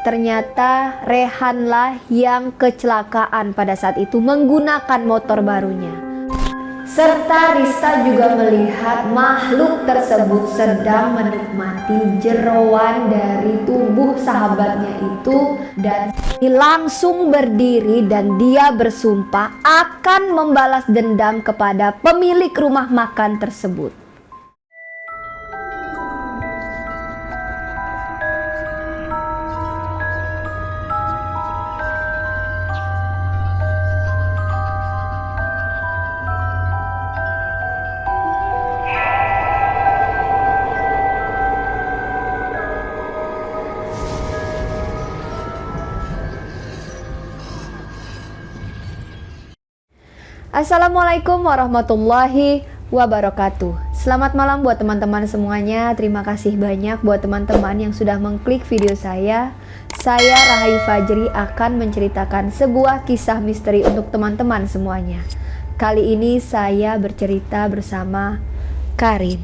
ternyata Rehanlah yang kecelakaan pada saat itu menggunakan motor barunya. Serta Rista juga melihat makhluk tersebut sedang menikmati jeroan dari tubuh sahabatnya itu, dan langsung berdiri dan dia bersumpah akan membalas dendam kepada pemilik rumah makan tersebut. Assalamualaikum warahmatullahi wabarakatuh. Selamat malam buat teman-teman semuanya. Terima kasih banyak buat teman-teman yang sudah mengklik video saya. Saya Rahayu Fajri akan menceritakan sebuah kisah misteri untuk teman-teman semuanya. Kali ini saya bercerita bersama Karin.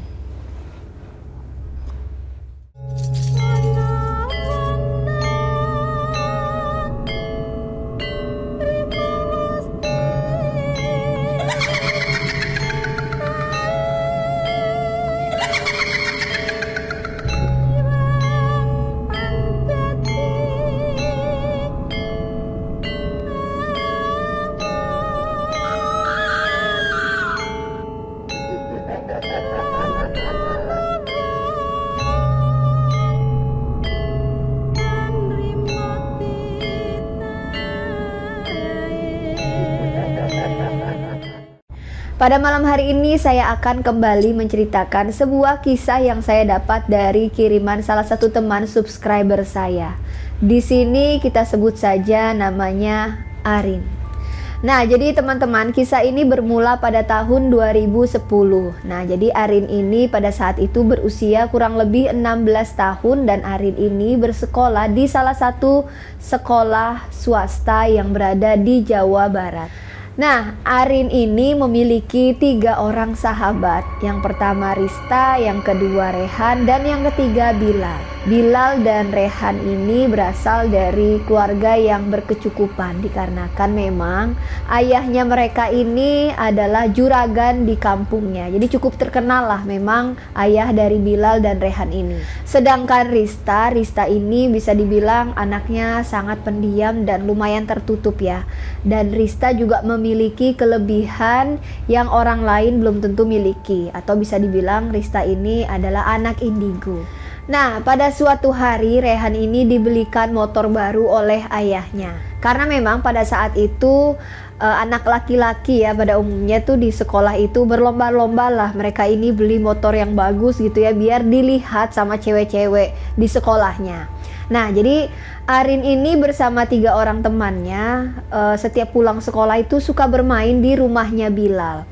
Pada malam hari ini saya akan kembali menceritakan sebuah kisah yang saya dapat dari kiriman salah satu teman subscriber saya. Di sini kita sebut saja namanya Arin. Nah, jadi teman-teman, kisah ini bermula pada tahun 2010. Nah, jadi Arin ini pada saat itu berusia kurang lebih 16 tahun dan Arin ini bersekolah di salah satu sekolah swasta yang berada di Jawa Barat. Nah, Arin ini memiliki 3 orang sahabat. Yang pertama Rista, yang kedua Rehan, dan yang ketiga Bilal. Bilal dan Rehan ini berasal dari keluarga yang berkecukupan dikarenakan memang ayahnya mereka ini adalah juragan di kampungnya. Jadi cukup terkenal lah memang ayah dari Bilal dan Rehan ini. Sedangkan Rista ini bisa dibilang anaknya sangat pendiam dan lumayan tertutup ya. Dan Rista juga memiliki kelebihan yang orang lain belum tentu miliki, atau bisa dibilang Rista ini adalah anak indigo. Nah, pada suatu hari Rehan ini dibelikan motor baru oleh ayahnya. Karena memang pada saat itu anak laki-laki ya pada umumnya tuh di sekolah itu berlomba-lomba lah mereka ini beli motor yang bagus gitu ya, biar dilihat sama cewek-cewek di sekolahnya. Nah, jadi Arin ini bersama 3 orang temannya setiap pulang sekolah itu suka bermain di rumahnya Bilal.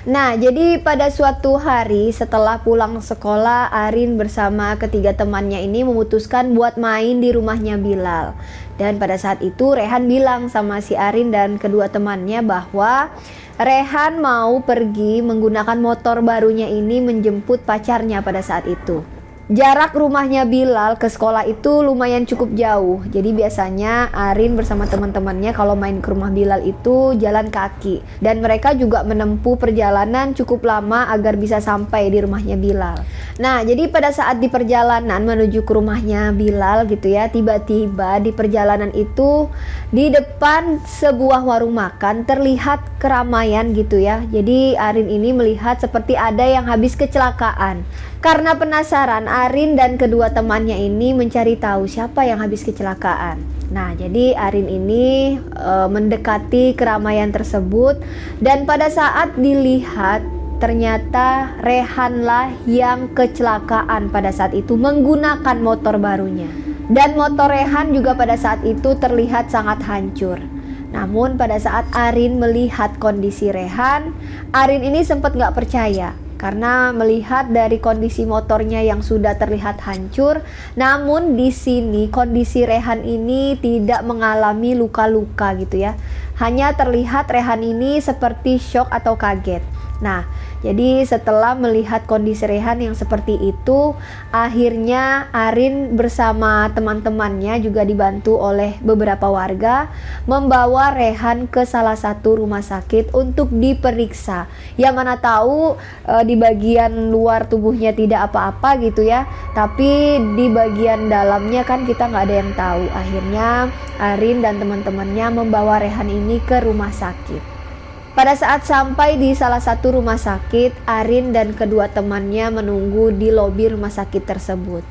Nah, jadi pada suatu hari setelah pulang sekolah, Arin bersama ketiga temannya ini memutuskan buat main di rumahnya Bilal. Dan pada saat itu Rehan bilang sama si Arin dan kedua temannya bahwa Rehan mau pergi menggunakan motor barunya ini menjemput pacarnya pada saat itu. Jarak rumahnya Bilal ke sekolah itu lumayan cukup jauh. Jadi biasanya Arin bersama teman-temannya kalau main ke rumah Bilal itu jalan kaki. Dan mereka juga menempuh perjalanan cukup lama agar bisa sampai di rumahnya Bilal. Nah, jadi pada saat di perjalanan menuju ke rumahnya Bilal gitu ya, tiba-tiba di perjalanan itu di depan sebuah warung makan terlihat keramaian gitu ya. Jadi Arin ini melihat seperti ada yang habis kecelakaan. Karena penasaran, Arin dan kedua temannya ini mencari tahu siapa yang habis kecelakaan. Nah, jadi Arin ini mendekati keramaian tersebut dan pada saat dilihat ternyata Rehanlah yang kecelakaan pada saat itu menggunakan motor barunya. Dan motor Rehan juga pada saat itu terlihat sangat hancur. Namun pada saat Arin melihat kondisi Rehan, Arin ini sempat gak percaya. Karena melihat dari kondisi motornya yang sudah terlihat hancur, namun di sini kondisi Rehan ini tidak mengalami luka-luka gitu ya. Hanya terlihat Rehan ini seperti shock atau kaget. Nah, jadi setelah melihat kondisi Rehan yang seperti itu, akhirnya Arin bersama teman-temannya juga dibantu oleh beberapa warga membawa Rehan ke salah satu rumah sakit untuk diperiksa. Ya mana tahu di bagian luar tubuhnya tidak apa-apa gitu ya, tapi di bagian dalamnya kan kita nggak ada yang tahu. Akhirnya Arin dan teman-temannya membawa Rehan ini ke rumah sakit. Pada saat sampai di salah satu rumah sakit, Arin dan kedua temannya menunggu di lobi rumah sakit tersebut.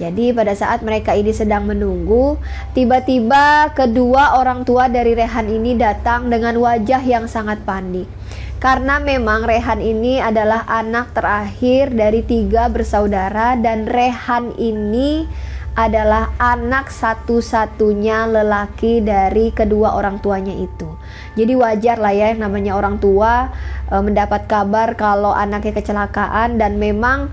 Jadi pada saat mereka ini sedang menunggu, tiba-tiba kedua orang tua dari Rehan ini datang dengan wajah yang sangat panik. Karena memang Rehan ini adalah anak terakhir dari 3 bersaudara, dan Rehan ini adalah anak satu-satunya lelaki dari kedua orang tuanya itu. Jadi wajar lah ya, yang namanya orang tua mendapat kabar kalau anaknya kecelakaan, dan memang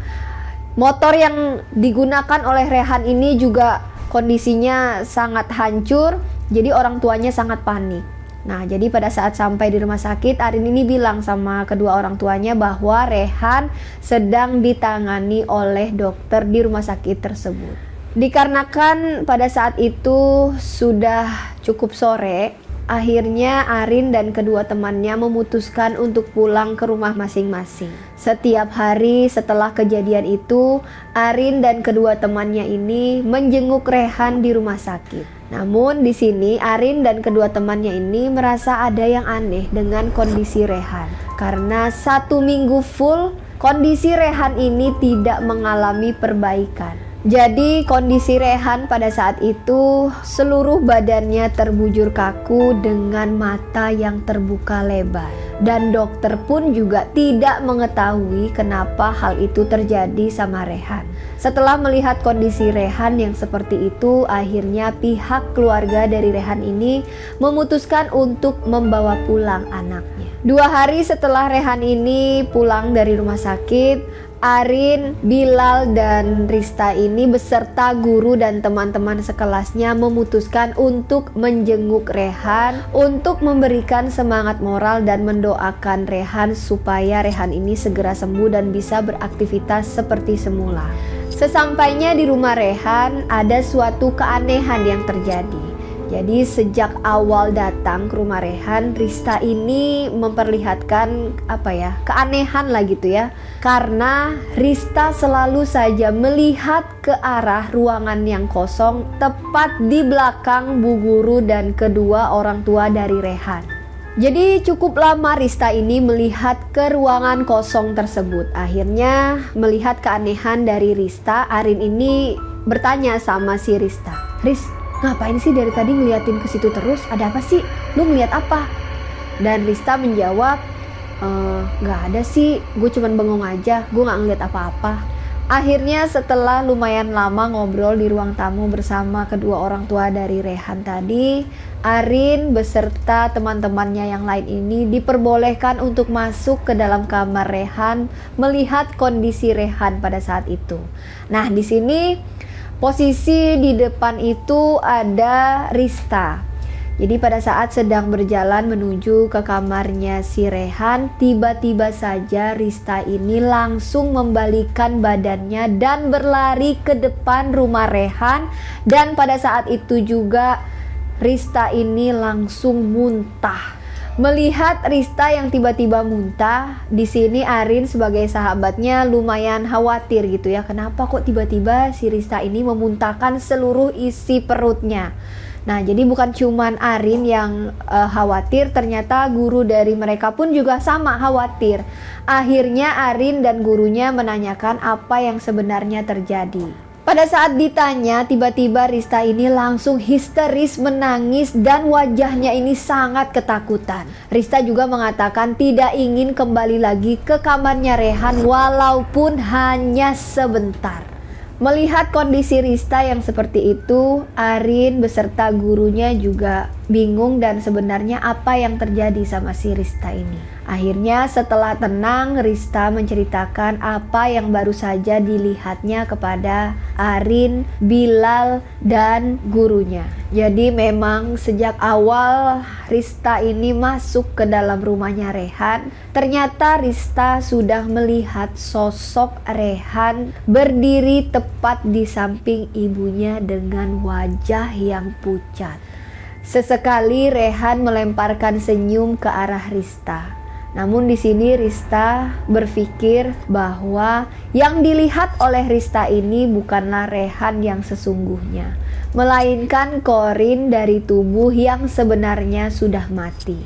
motor yang digunakan oleh Rehan ini juga kondisinya sangat hancur. Jadi orang tuanya sangat panik. Nah, jadi pada saat sampai di rumah sakit, Arin ini bilang sama kedua orang tuanya bahwa Rehan sedang ditangani oleh dokter di rumah sakit tersebut. Dikarenakan pada saat itu sudah cukup sore, akhirnya Arin dan kedua temannya memutuskan untuk pulang ke rumah masing-masing. Setiap hari setelah kejadian itu, Arin dan kedua temannya ini menjenguk Rehan di rumah sakit. Namun di sini Arin dan kedua temannya ini merasa ada yang aneh dengan kondisi Rehan. Karena 1 minggu full kondisi Rehan ini tidak mengalami perbaikan. Jadi kondisi Rehan pada saat itu seluruh badannya terbujur kaku dengan mata yang terbuka lebar. Dan dokter pun juga tidak mengetahui kenapa hal itu terjadi sama Rehan. Setelah melihat kondisi Rehan yang seperti itu, akhirnya pihak keluarga dari Rehan ini memutuskan untuk membawa pulang anaknya. 2 hari setelah Rehan ini pulang dari rumah sakit, Arin, Bilal, dan Rista ini beserta guru dan teman-teman sekelasnya memutuskan untuk menjenguk Rehan, untuk memberikan semangat moral dan mendoakan Rehan supaya Rehan ini segera sembuh dan bisa beraktivitas seperti semula. Sesampainya di rumah Rehan, ada suatu keanehan yang terjadi. Jadi sejak awal datang ke rumah Rehan, Rista ini memperlihatkan keanehan lah gitu ya. Karena Rista selalu saja melihat ke arah ruangan yang kosong tepat di belakang Bu Guru dan kedua orang tua dari Rehan. Jadi cukup lama Rista ini melihat ke ruangan kosong tersebut. Akhirnya melihat keanehan dari Rista, Arin ini bertanya sama si Rista, "Ris, ngapain sih dari tadi ngeliatin ke situ terus? Ada apa sih? Lu ngeliat apa?" Dan Rista menjawab, "Gak ada sih, gue cuman bengong aja, gue gak ngeliat apa-apa." Akhirnya setelah lumayan lama ngobrol di ruang tamu bersama kedua orang tua dari Rehan tadi, Arin beserta teman-temannya yang lain ini diperbolehkan untuk masuk ke dalam kamar Rehan melihat kondisi Rehan pada saat itu. Nah, di sini posisi di depan itu ada Rista. Jadi pada saat sedang berjalan menuju ke kamarnya si Rehan, tiba-tiba saja Rista ini langsung membalikkan badannya dan berlari ke depan rumah Rehan. Dan pada saat itu juga Rista ini langsung muntah. Melihat Rista yang tiba-tiba muntah, di sini Arin sebagai sahabatnya lumayan khawatir gitu ya. Kenapa kok tiba-tiba si Rista ini memuntahkan seluruh isi perutnya? Nah, jadi bukan cuman Arin yang khawatir, ternyata guru dari mereka pun juga sama khawatir. Akhirnya Arin dan gurunya menanyakan apa yang sebenarnya terjadi. Pada saat ditanya, tiba-tiba Rista ini langsung histeris menangis dan wajahnya ini sangat ketakutan. Rista juga mengatakan tidak ingin kembali lagi ke kamarnya Rehan walaupun hanya sebentar. Melihat kondisi Rista yang seperti itu, Arin beserta gurunya juga bingung dan sebenarnya apa yang terjadi sama si Rista ini. Akhirnya setelah tenang, Rista menceritakan apa yang baru saja dilihatnya kepada Arin, Bilal, dan gurunya. Jadi memang sejak awal Rista ini masuk ke dalam rumahnya Rehan, ternyata Rista sudah melihat sosok Rehan berdiri tepat di samping ibunya dengan wajah yang pucat. Sesekali Rehan melemparkan senyum ke arah Rista. Namun di sini Rista berpikir bahwa yang dilihat oleh Rista ini bukanlah Rehan yang sesungguhnya, melainkan Corin dari tubuh yang sebenarnya sudah mati.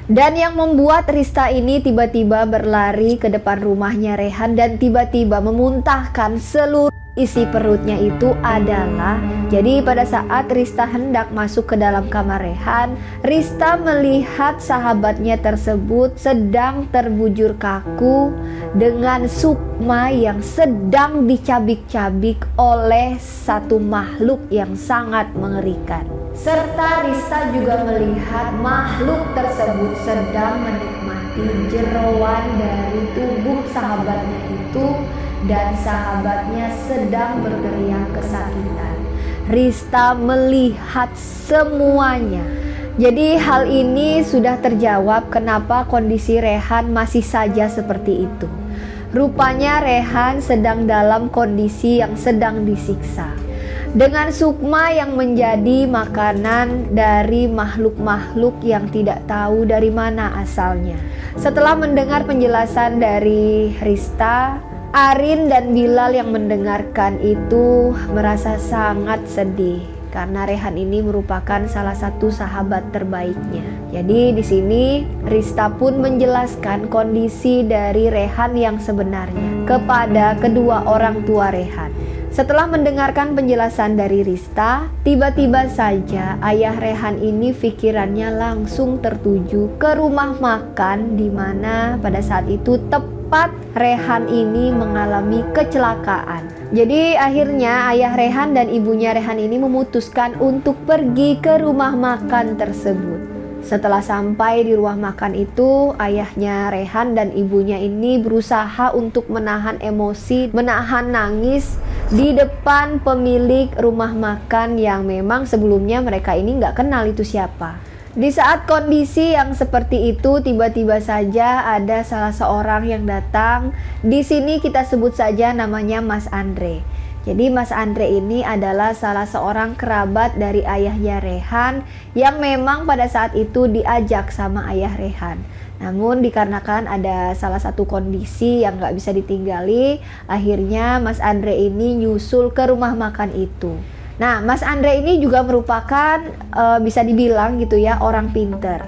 Dan yang membuat Rista ini tiba-tiba berlari ke depan rumahnya Rehan dan tiba-tiba memuntahkan seluruh isi perutnya itu adalah, jadi pada saat Rista hendak masuk ke dalam kamar Rehan, Rista melihat sahabatnya tersebut sedang terbujur kaku dengan sukma yang sedang dicabik-cabik oleh satu makhluk yang sangat mengerikan. Serta Rista juga melihat makhluk tersebut sedang menikmati jeroan dari tubuh sahabatnya itu, dan sahabatnya sedang berteriak kesakitan. Rista melihat semuanya. Jadi hal ini sudah terjawab kenapa kondisi Rehan masih saja seperti itu. Rupanya Rehan sedang dalam kondisi yang sedang disiksa, dengan sukma yang menjadi makanan dari makhluk-makhluk yang tidak tahu dari mana asalnya. Setelah mendengar penjelasan dari Rista, Arin dan Bilal yang mendengarkan itu merasa sangat sedih karena Rehan ini merupakan salah satu sahabat terbaiknya. Jadi di sini Rista pun menjelaskan kondisi dari Rehan yang sebenarnya kepada kedua orang tua Rehan. Setelah mendengarkan penjelasan dari Rista, tiba-tiba saja ayah Rehan ini pikirannya langsung tertuju ke rumah makan di mana pada saat itu tepat Rehan ini mengalami kecelakaan. Jadi akhirnya ayah Rehan dan ibunya Rehan ini memutuskan untuk pergi ke rumah makan tersebut. Setelah sampai di rumah makan itu, ayahnya Rehan dan ibunya ini berusaha untuk menahan emosi, menahan nangis di depan pemilik rumah makan yang memang sebelumnya mereka ini nggak kenal itu siapa. Di saat kondisi yang seperti itu, tiba-tiba saja ada salah seorang yang datang. Di sini kita sebut saja namanya Mas Andre. Jadi Mas Andre ini adalah salah seorang kerabat dari ayahnya Rehan yang memang pada saat itu diajak sama ayah Rehan. Namun dikarenakan ada salah satu kondisi yang gak bisa ditinggali, akhirnya Mas Andre ini nyusul ke rumah makan itu. Nah, Mas Andre ini juga merupakan bisa dibilang gitu ya, orang pinter.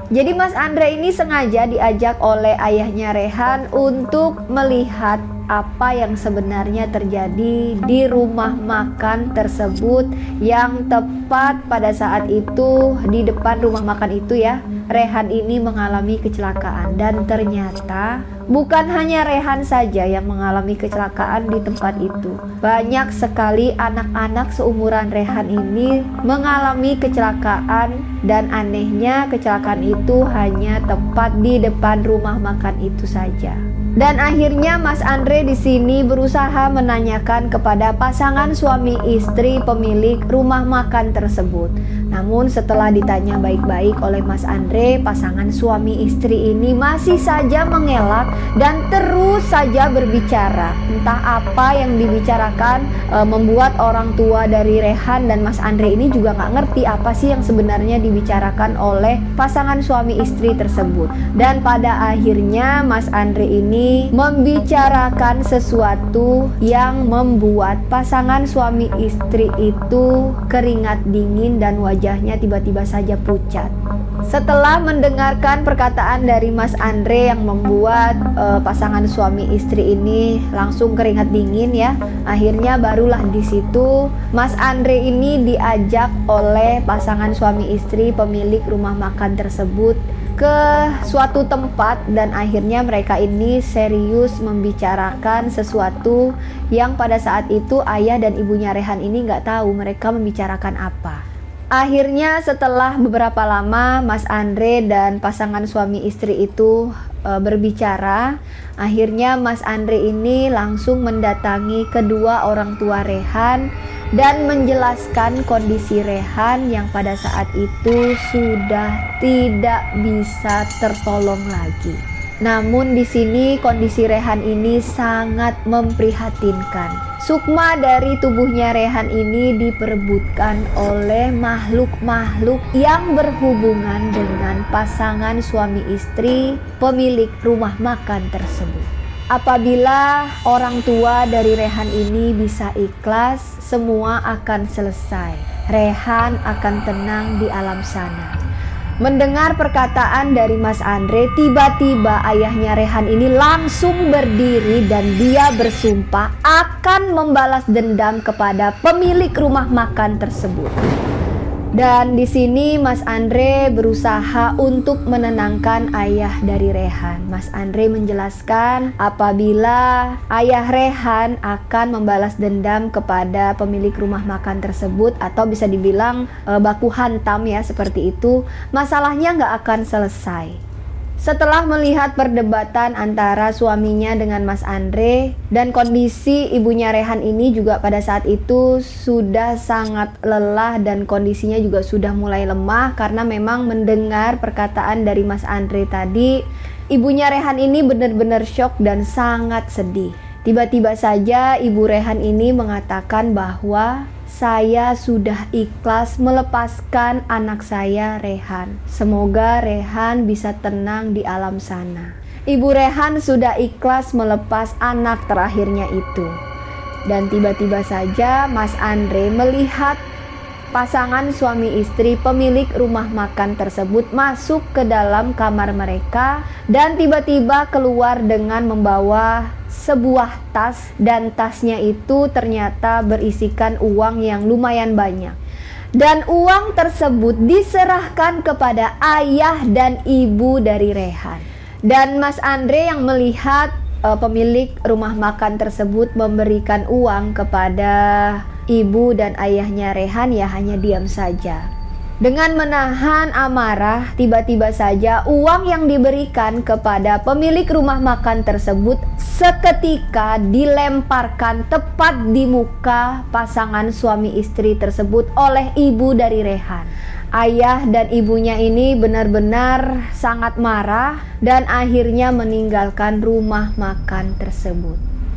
Jadi Mas Andre ini sengaja diajak oleh ayahnya Rehan untuk melihat apa yang sebenarnya terjadi di rumah makan tersebut, yang tepat pada saat itu di depan rumah makan itu ya, Rehan ini mengalami kecelakaan. Dan ternyata bukan hanya Rehan saja yang mengalami kecelakaan di tempat itu. Banyak sekali anak-anak seumuran Rehan ini mengalami kecelakaan, dan anehnya kecelakaan itu hanya tepat di depan rumah makan itu saja. Dan akhirnya Mas Andre di sini berusaha menanyakan kepada pasangan suami istri pemilik rumah makan tersebut. Namun setelah ditanya baik-baik oleh Mas Andre, pasangan suami istri ini masih saja mengelak dan terus saja berbicara. Entah apa yang dibicarakan membuat orang tua dari Rehan dan Mas Andre ini juga nggak ngerti apa sih yang sebenarnya dibicarakan oleh pasangan suami istri tersebut. Dan pada akhirnya Mas Andre ini membicarakan sesuatu yang membuat pasangan suami istri itu keringat dingin dan wajahnya tiba-tiba saja pucat. Setelah mendengarkan perkataan dari Mas Andre yang membuat pasangan suami istri ini langsung keringat dingin ya, akhirnya barulah di situ Mas Andre ini diajak oleh pasangan suami istri pemilik rumah makan tersebut ke suatu tempat, dan akhirnya mereka ini serius membicarakan sesuatu yang pada saat itu ayah dan ibunya Rehan ini nggak tahu mereka membicarakan apa. Akhirnya setelah beberapa lama Mas Andre dan pasangan suami istri itu berbicara. Akhirnya Mas Andre ini langsung mendatangi kedua orang tua Rehan dan menjelaskan kondisi Rehan yang pada saat itu sudah tidak bisa tertolong lagi. Namun di sini kondisi Rehan ini sangat memprihatinkan. Sukma dari tubuhnya Rehan ini diperebutkan oleh makhluk-makhluk yang berhubungan dengan pasangan suami istri pemilik rumah makan tersebut. Apabila orang tua dari Rehan ini bisa ikhlas, semua akan selesai. Rehan akan tenang di alam sana. Mendengar perkataan dari Mas Andre, tiba-tiba ayahnya Rehan ini langsung berdiri dan dia bersumpah akan membalas dendam kepada pemilik rumah makan tersebut. Dan di sini Mas Andre berusaha untuk menenangkan ayah dari Rehan. Mas Andre menjelaskan apabila ayah Rehan akan membalas dendam kepada pemilik rumah makan tersebut, atau bisa dibilang baku hantam ya, seperti itu, masalahnya nggak akan selesai. Setelah melihat perdebatan antara suaminya dengan Mas Andre dan kondisi ibunya Rehan ini juga pada saat itu sudah sangat lelah dan kondisinya juga sudah mulai lemah karena memang mendengar perkataan dari Mas Andre tadi, ibunya Rehan ini benar-benar syok dan sangat sedih. Tiba-tiba saja ibu Rehan ini mengatakan bahwa saya sudah ikhlas melepaskan anak saya Rehan. Semoga Rehan bisa tenang di alam sana. Ibu Rehan sudah ikhlas melepas anak terakhirnya itu. Dan tiba-tiba saja Mas Andre melihat pasangan suami istri pemilik rumah makan tersebut masuk ke dalam kamar mereka dan tiba-tiba keluar dengan membawa sebuah tas, dan tasnya itu ternyata berisikan uang yang lumayan banyak. Dan uang tersebut diserahkan kepada ayah dan ibu dari Rehan. Dan Mas Andre yang melihat pemilik rumah makan tersebut memberikan uang kepada ibu dan ayahnya Rehan, ya hanya diam saja. Dengan menahan amarah, tiba-tiba saja uang yang diberikan kepada pemilik rumah makan tersebut seketika dilemparkan tepat di muka pasangan suami istri tersebut oleh ibu dari Rehan. Ayah dan ibunya ini benar-benar sangat marah dan akhirnya meninggalkan rumah makan tersebut.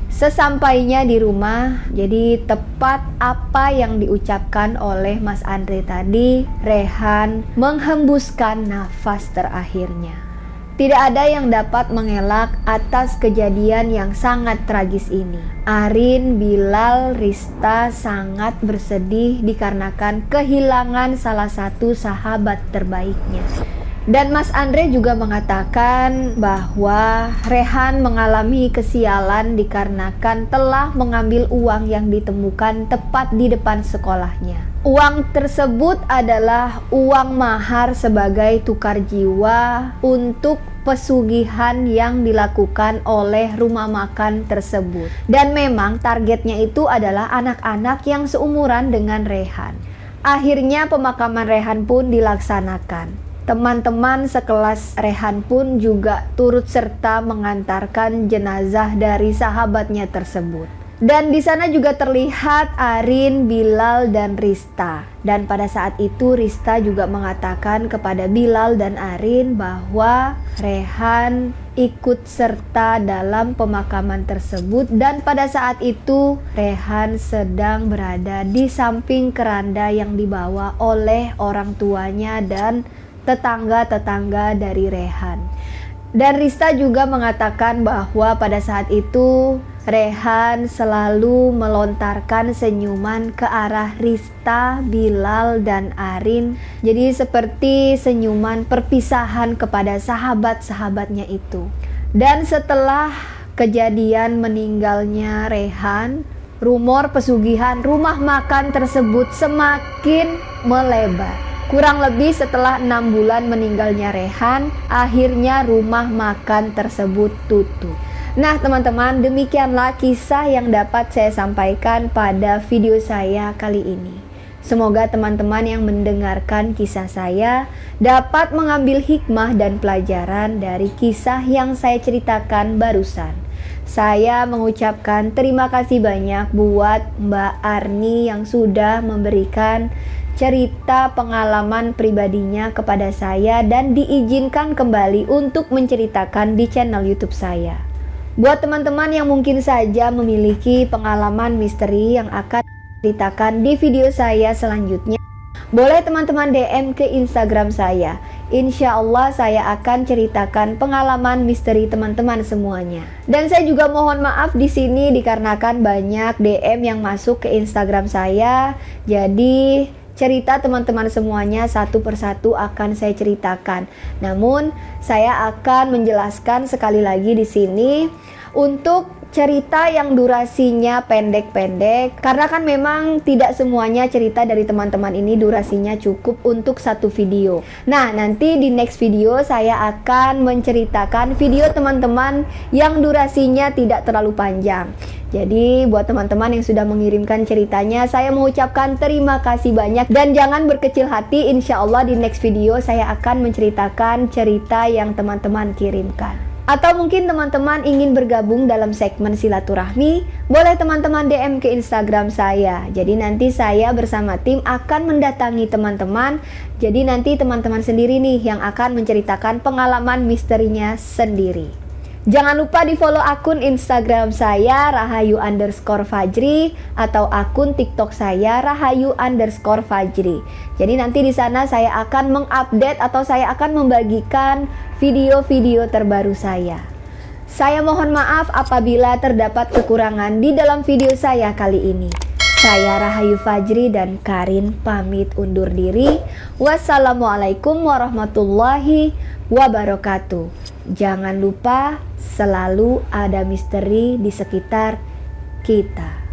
Sesampainya di rumah, jadi tepat apa yang diucapkan oleh Mas Andre tadi, Rehan menghembuskan nafas terakhirnya. Tidak ada yang dapat mengelak atas kejadian yang sangat tragis ini. Arin, Bilal, Rista sangat bersedih dikarenakan kehilangan salah satu sahabat terbaiknya. Dan Mas Andre juga mengatakan bahwa Rehan mengalami kesialan dikarenakan telah mengambil uang yang ditemukan tepat di depan sekolahnya. Uang tersebut adalah uang mahar sebagai tukar jiwa untuk pesugihan yang dilakukan oleh rumah makan tersebut. Dan memang targetnya itu adalah anak-anak yang seumuran dengan Rehan. Akhirnya pemakaman Rehan pun dilaksanakan. Teman-teman sekelas Rehan pun juga turut serta mengantarkan jenazah dari sahabatnya tersebut. Dan di sana juga terlihat Arin, Bilal, dan Rista. Dan pada saat itu Rista juga mengatakan kepada Bilal dan Arin bahwa Rehan ikut serta dalam pemakaman tersebut. Dan pada saat itu Rehan sedang berada di samping keranda yang dibawa oleh orang tuanya dan tetangga-tetangga dari Rehan. Dan Rista juga mengatakan bahwa pada saat itu Rehan selalu melontarkan senyuman ke arah Rista, Bilal, dan Arin. Jadi seperti senyuman perpisahan kepada sahabat-sahabatnya itu. Dan setelah kejadian meninggalnya Rehan, rumor pesugihan rumah makan tersebut semakin melebar. Kurang lebih setelah 6 bulan meninggalnya Rehan, akhirnya rumah makan tersebut tutup. Nah teman-teman, demikianlah kisah yang dapat saya sampaikan pada video saya kali ini. Semoga teman-teman yang mendengarkan kisah saya dapat mengambil hikmah dan pelajaran dari kisah yang saya ceritakan barusan. Saya mengucapkan terima kasih banyak buat Mbak Arni yang sudah memberikan cerita pengalaman pribadinya kepada saya dan diizinkan kembali untuk menceritakan di channel YouTube saya. Buat teman-teman yang mungkin saja memiliki pengalaman misteri yang akan ceritakan di video saya selanjutnya, boleh teman-teman DM ke Instagram saya. Insya Allah saya akan ceritakan pengalaman misteri teman-teman semuanya. Dan saya juga mohon maaf di sini dikarenakan banyak DM yang masuk ke Instagram saya. Jadi cerita teman-teman semuanya satu persatu akan saya ceritakan. Namun saya akan menjelaskan sekali lagi di sini untuk cerita yang durasinya pendek-pendek, karena kan memang tidak semuanya cerita dari teman-teman ini durasinya cukup untuk satu video. Nah, nanti di next video saya akan menceritakan video teman-teman yang durasinya tidak terlalu panjang. Jadi buat teman-teman yang sudah mengirimkan ceritanya, saya mengucapkan terima kasih banyak. Dan jangan berkecil hati, insya Allah di next video saya akan menceritakan cerita yang teman-teman kirimkan. Atau mungkin teman-teman ingin bergabung dalam segmen silaturahmi, boleh teman-teman DM ke Instagram saya. Jadi nanti saya bersama tim akan mendatangi teman-teman. Jadi nanti teman-teman sendiri nih yang akan menceritakan pengalaman misterinya sendiri. Jangan lupa di follow akun Instagram saya Rahayu_Fajri atau akun TikTok saya Rahayu_Fajri. Jadi nanti di sana saya akan mengupdate atau saya akan membagikan video-video terbaru saya. Saya mohon maaf apabila terdapat kekurangan di dalam video saya kali ini. Saya Rahayu Fajri dan Karin pamit undur diri. Wassalamualaikum warahmatullahi wabarakatuh. Jangan lupa selalu ada misteri di sekitar kita.